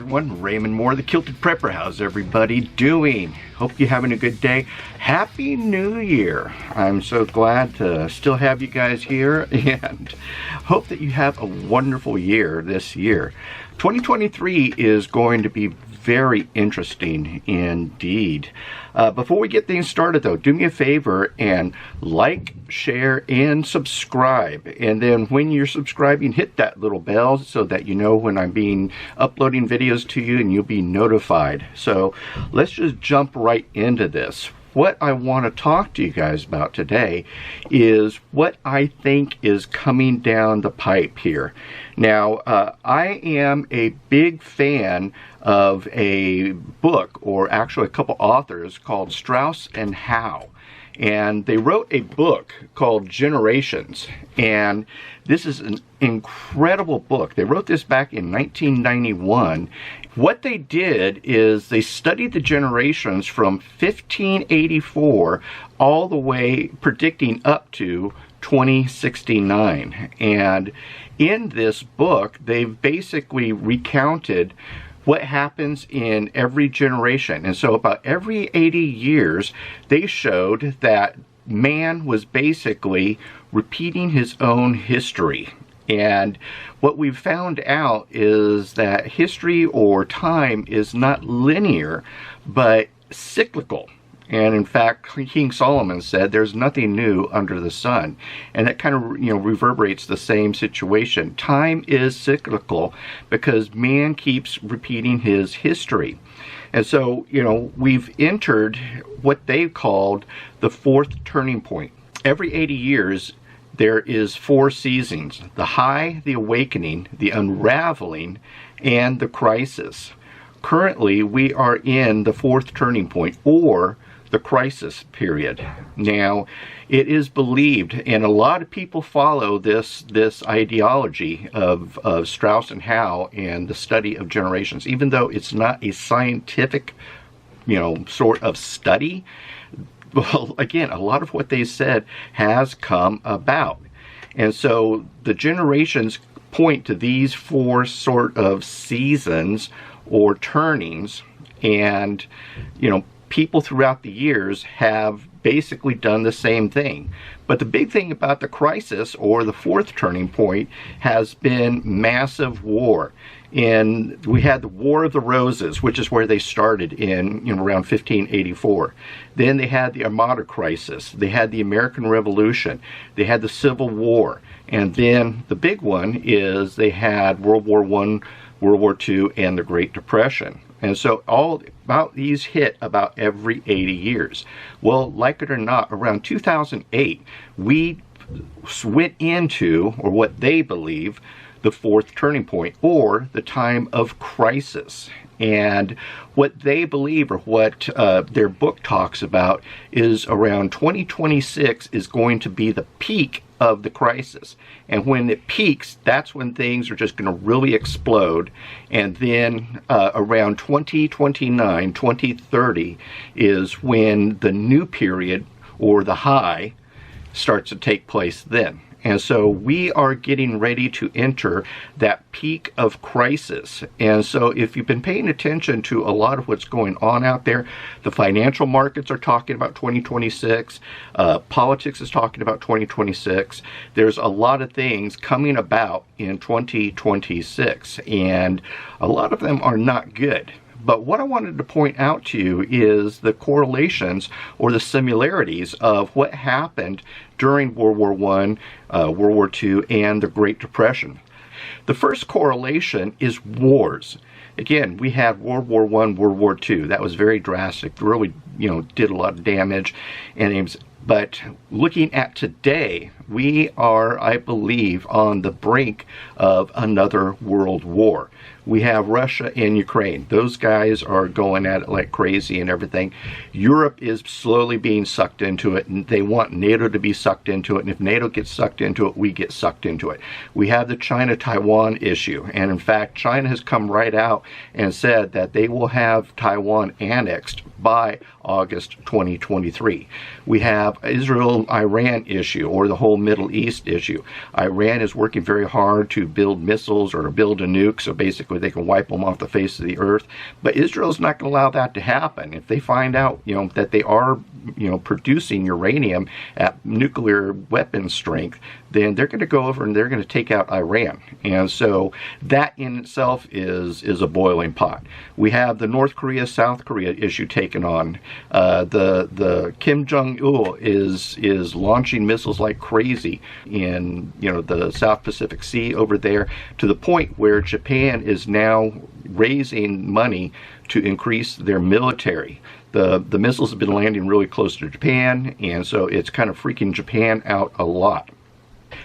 everyone, Raymond Moore, the Kilted Prepper. How's everybody doing? Hope you're having a good day. Happy New Year. I'm so glad to still have you guys here and hope that you have a wonderful year this year. 2023 is going to be very interesting indeed. Before we get things started though, do me a favor and like, share, and subscribe. And then when you're subscribing, hit that little bell so that you know when I'm uploading videos to you and you'll be notified. So let's just jump right into this. What I want to talk to you guys about today is what I think is coming down the pipe here. Now, I am a big fan of a book, or actually a couple authors, called Strauss and Howe. And they wrote a book called Generations. And this is an incredible book. They wrote this back in 1991. What they did is they studied the generations from 1584 all the way predicting up to 2069. And in this book, they've basically recounted what happens in every generation. And so about every 80 years, they showed that man was basically repeating his own history. And what we've found out is that history or time is not linear, but cyclical. And in fact, King Solomon said there's nothing new under the sun. And that kind of, reverberates the same situation. Time is cyclical because man keeps repeating his history. And so, we've entered what they've called the fourth turning point. Every 80 years, there is 4 seasons: the high, the awakening, the unraveling, and the crisis. Currently, we are in the fourth turning point, or the crisis period. Now, it is believed, and a lot of people follow this ideology of Strauss and Howe and the study of generations, even though it's not a scientific, sort of study. Well, again, a lot of what they said has come about. And so the generations point to these 4 sort of seasons or turnings, and, people throughout the years have basically done the same thing. But the big thing about the crisis, or the fourth turning point, has been massive war. And we had the War of the Roses, which is where they started in around 1584. Then they had the Armada crisis. They had the American Revolution. They had the Civil War. And then the big one is they had World War I, World War II, and the Great Depression. And so all about these hit about every 80 years. Well, like it or not, around 2008, we went into, or what they believe, the fourth turning point, or the time of crisis. And what they believe, or what their book talks about, is around 2026 is going to be the peak of the crisis. And when it peaks, that's when things are just going to really explode. And then around 2029, 2030 is when the new period, or the high, starts to take place then. And so we are getting ready to enter that peak of crisis. And so if you've been paying attention to a lot of what's going on out there, the financial markets are talking about 2026. Politics is talking about 2026. There's a lot of things coming about in 2026. And a lot of them are not good. But what I wanted to point out to you is the correlations, or the similarities, of what happened during World War I, World War II, and the Great Depression. The first correlation is wars. Again, we had World War I, World War II. That was very drastic. Really, did a lot of damage. But looking at today, we are, I believe, on the brink of another world war. We have Russia and Ukraine. Those guys are going at it like crazy and everything. Europe is slowly being sucked into it, and they want NATO to be sucked into it. And if NATO gets sucked into it, we get sucked into it. We have the China-Taiwan issue. And in fact, China has come right out and said that they will have Taiwan annexed by August 2023. We have Israel-Iran issue, or the whole Middle East issue. Iran is working very hard to build missiles or to build a nuke, so basically basically they can wipe them off the face of the earth. But Israel's not going to allow that to happen. If they find out, that they are, producing uranium at nuclear weapon strength, then they're going to go over and they're going to take out Iran. And so that in itself is a boiling pot. We have the North Korea, South Korea issue taken on. The Kim Jong-il is launching missiles like crazy in, the South Pacific Sea over there, to the point where Japan is now raising money to increase their military. The missiles have been landing really close to Japan, and so it's kind of freaking Japan out a lot.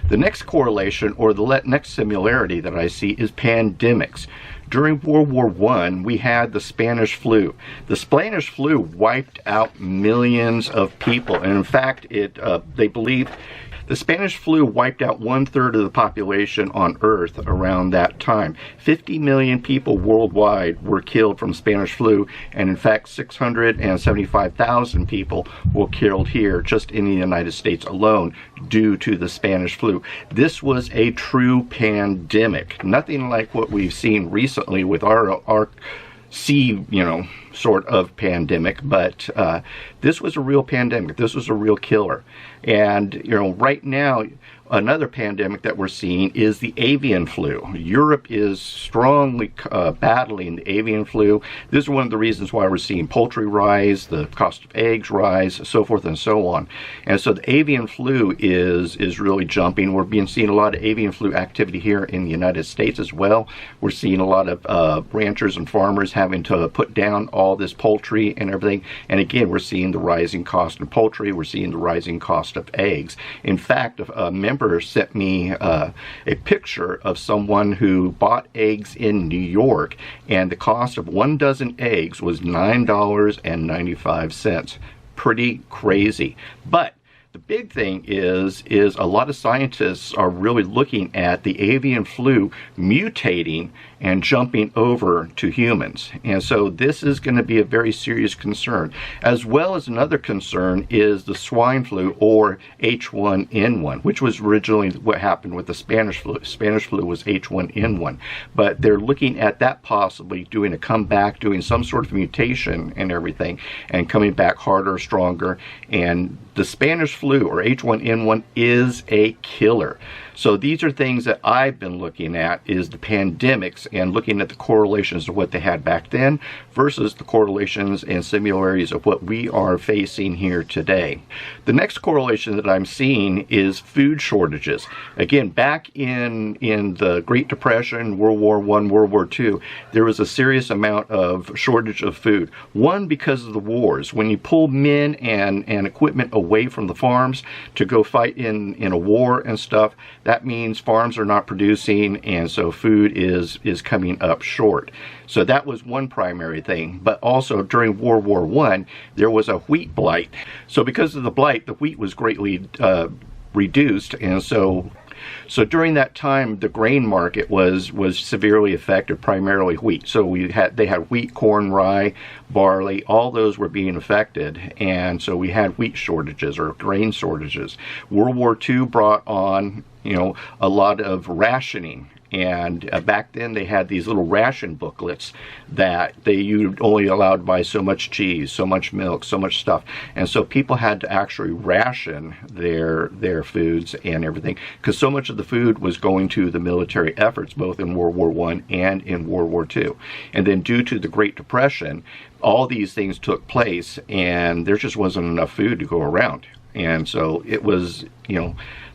The next correlation, or the next similarity that I see, is pandemics. During World War I, we had the Spanish flu. The Spanish flu wiped out millions of people, and in fact, they believe the Spanish flu wiped out 1/3 of the population on Earth around that time. 50 million people worldwide were killed from Spanish flu, and in fact 675,000 people were killed here just in the United States alone due to the Spanish flu. This was a true pandemic. Nothing like what we've seen recently with our sort of pandemic, but this was a real pandemic. This was a real killer. And, right now, another pandemic that we're seeing is the avian flu. Europe is strongly battling the avian flu. This is one of the reasons why we're seeing poultry rise, the cost of eggs rise, so forth and so on. And so the avian flu is really jumping. We're seeing a lot of avian flu activity here in the United States as well. We're seeing a lot of ranchers and farmers having to put down all this poultry and everything. And again, we're seeing the rising cost of poultry. We're seeing the rising cost of eggs. In fact, a member sent me a picture of someone who bought eggs in New York, and the cost of 1 dozen eggs was $9.95. Pretty crazy. But the big thing is a lot of scientists are really looking at the avian flu mutating and jumping over to humans. And so this is going to be a very serious concern. As well as another concern is the swine flu, or H1N1, which was originally what happened with the Spanish flu. Spanish flu was H1N1. But they're looking at that possibly doing a comeback, doing some sort of mutation and everything, and coming back harder, stronger. And the Spanish flu, or H1N1, is a killer. So these are things that I've been looking at, is the pandemics, and looking at the correlations of what they had back then versus the correlations and similarities of what we are facing here today. The next correlation that I'm seeing is food shortages. Again, back in the Great Depression, World War I, World War II, there was a serious amount of shortage of food. One, because of the wars. When you pull men and equipment away from the farms to go fight in a war and stuff, that means farms are not producing, and so food is coming up short. So that was one primary thing. But also during World War I, there was a wheat blight. So because of the blight, the wheat was greatly reduced, and so during that time, the grain market was severely affected, primarily wheat. So they had wheat, corn, rye, barley, all those were being affected, and so we had wheat shortages, or grain shortages. World War II brought on, a lot of rationing. And back then they had these little ration booklets that you only allowed to buy so much cheese, so much milk, so much stuff. And so people had to actually ration their foods and everything, because so much of the food was going to the military efforts, both in World War I and in World War II. And then due to the Great Depression, all these things took place, and there just wasn't enough food to go around. And so it was,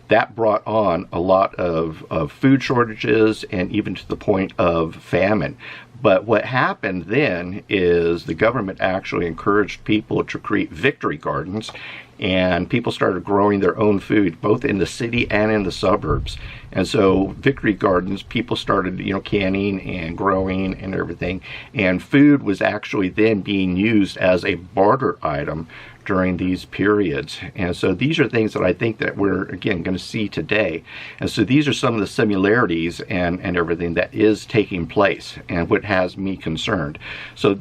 that brought on a lot of food shortages, and even to the point of famine. But what happened then is the government actually encouraged people to create victory gardens, and people started growing their own food, both in the city and in the suburbs. And so victory gardens, people started, canning and growing and everything. And food was actually then being used as a barter item during these periods. And so these are things that I think that we're, again, going to see today. And so these are some of the similarities and everything that is taking place, and what has me concerned. So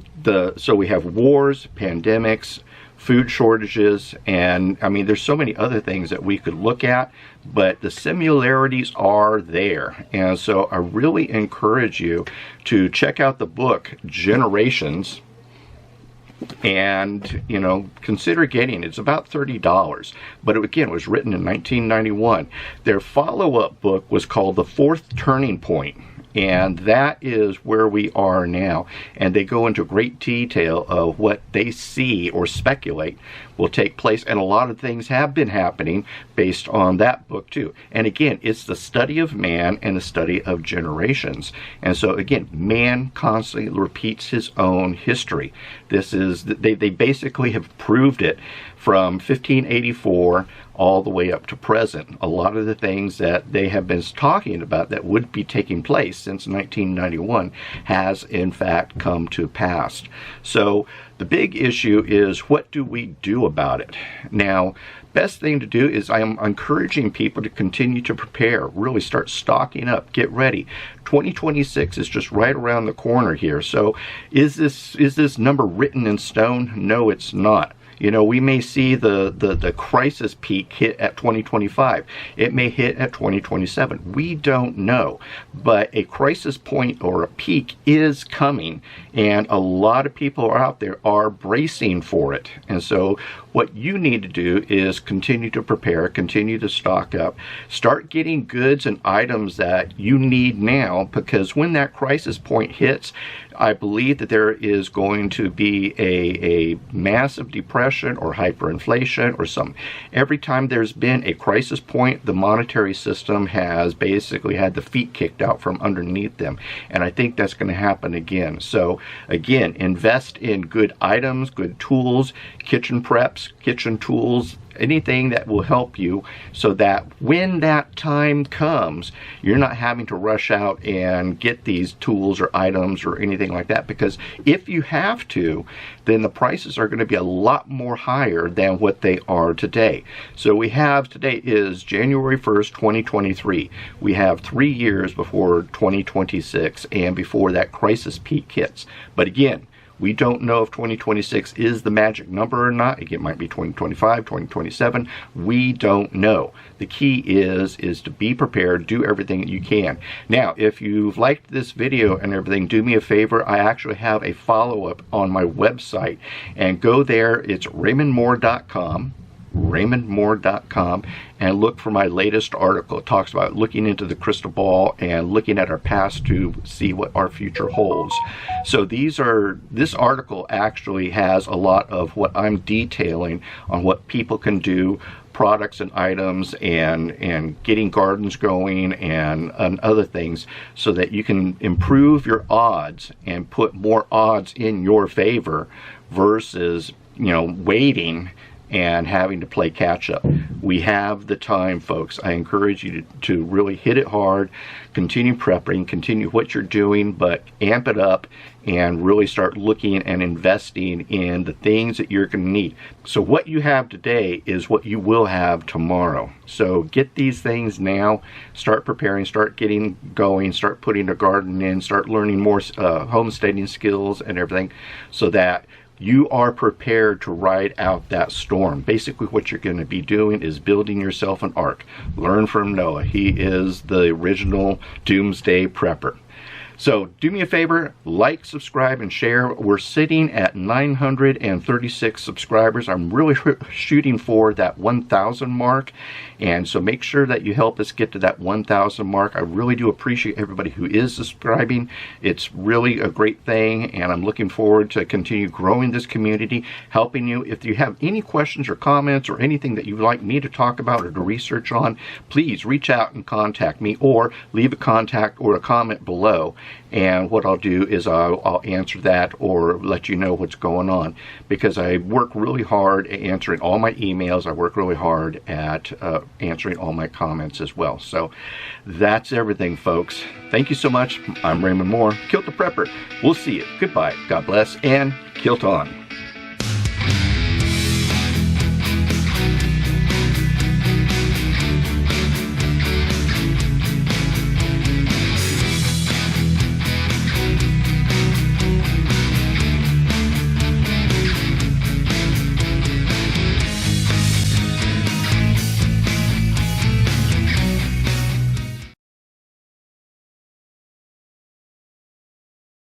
we have wars, pandemics, food shortages, and I mean, there's so many other things that we could look at, but the similarities are there. And so I really encourage you to check out the book Generations, and consider getting it. It's about $30, but again, it was written in 1991. Their follow-up book was called The Fourth Turning Point, and that is where we are now, and they go into great detail of what they see or speculate will take place, and a lot of things have been happening based on that book too. And again, it's the study of man and the study of generations. And so again, man constantly repeats his own history. This is, they basically have proved it from 1584 all the way up to present. A lot of the things that they have been talking about that would be taking place since 1991 has in fact come to pass. So the big issue is, what do we do about it? Now, best thing to do is, I am encouraging people to continue to prepare, really start stocking up, get ready. 2026 is just right around the corner here. So is this number written in stone? No, it's not. We may see the crisis peak hit at 2025. It may hit at 2027. We don't know. But a crisis point or a peak is coming, and a lot of people out there are bracing for it. And so what you need to do is continue to prepare, continue to stock up, start getting goods and items that you need now, because when that crisis point hits, I believe that there is going to be a massive depression or hyperinflation or something. Every time there's been a crisis point, the monetary system has basically had the feet kicked out from underneath them. And I think that's going to happen again. So again, invest in good items, good tools, kitchen preps, kitchen tools, anything that will help you, so that when that time comes, you're not having to rush out and get these tools or items or anything like that, because if you have to, then the prices are going to be a lot more higher than what they are today. So we have, today is January 1st, 2023. We have 3 years before 2026 and before that crisis peak hits. But again, we don't know if 2026 is the magic number or not. It might be 2025, 2027. We don't know. The key is to be prepared, do everything that you can. Now, if you've liked this video and everything, do me a favor. I actually have a follow-up on my website, and go there. It's raymondmoore.com. raymondmoore.com, and look for my latest article. It talks about looking into the crystal ball and looking at our past to see what our future holds. So this article actually has a lot of what I'm detailing on what people can do, products and items, and getting gardens going and other things, so that you can improve your odds and put more odds in your favor versus waiting and having to play catch up. We have the time, folks. I encourage you to really hit it hard, continue prepping, continue what you're doing, but amp it up and really start looking and investing in the things that you're going to need. So what you have today is what you will have tomorrow. So get these things now, start preparing, start getting going, start putting a garden in, start learning more homesteading skills and everything, so that you are prepared to ride out that storm. Basically, what you're going to be doing is building yourself an ark. Learn from Noah. He is the original doomsday prepper. So do me a favor, like, subscribe, and share. We're sitting at 936 subscribers. I'm really shooting for that 1,000 mark. And so make sure that you help us get to that 1,000 mark. I really do appreciate everybody who is subscribing. It's really a great thing, and I'm looking forward to continue growing this community, helping you. If you have any questions or comments or anything that you'd like me to talk about or to research on, please reach out and contact me, or leave a contact or a comment below. And what I'll do is I'll answer that or let you know what's going on, because I work really hard at answering all my emails. I work really hard at answering all my comments as well. So that's everything, folks. Thank you so much. I'm Raymond Moore, Kilted Prepper. We'll see you. Goodbye. God bless, and kilt on.